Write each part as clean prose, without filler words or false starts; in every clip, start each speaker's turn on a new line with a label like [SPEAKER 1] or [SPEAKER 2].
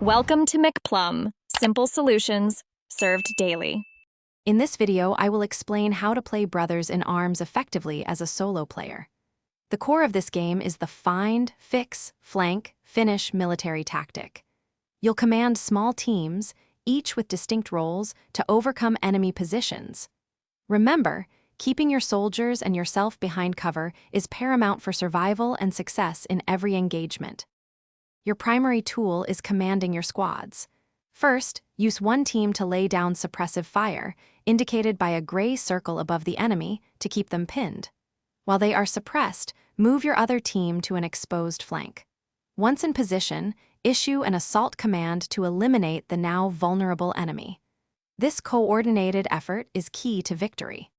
[SPEAKER 1] Welcome to McPlum, simple solutions served daily.
[SPEAKER 2] In this video, I will explain how to play Brothers in Arms effectively as a solo player. The core of this game is the find, fix, flank, finish military tactic. You'll command small teams, each with distinct roles, to overcome enemy positions. Remember, keeping your soldiers and yourself behind cover is paramount for survival and success in every engagement. Your primary tool is commanding your squads. First, use one team to lay down suppressive fire, indicated by a gray circle above the enemy, to keep them pinned. While they are suppressed, move your other team to an exposed flank. Once in position, issue an assault command to eliminate the now vulnerable enemy. This coordinated effort is key to victory.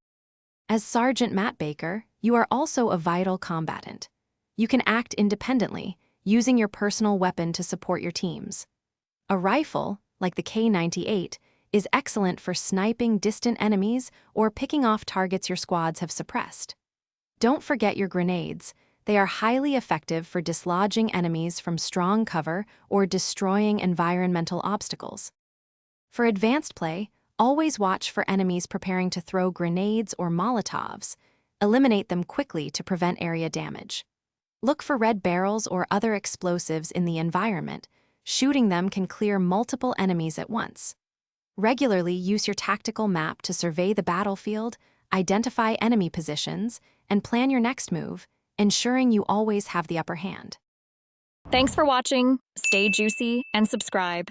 [SPEAKER 2] As Sergeant Matt Baker, you are also a vital combatant. You can act independently, using your personal weapon to support your teams. A rifle, like the K98, is excellent for sniping distant enemies or picking off targets your squads have suppressed. Don't forget your grenades. They are highly effective for dislodging enemies from strong cover or destroying environmental obstacles. For advanced play, always watch for enemies preparing to throw grenades or Molotovs. Eliminate them quickly to prevent area damage. Look for red barrels or other explosives in the environment. Shooting them can clear multiple enemies at once. Regularly use your tactical map to survey the battlefield, identify enemy positions, and plan your next move, ensuring you always have the upper hand.
[SPEAKER 1] Thanks for watching, stay juicy, and subscribe.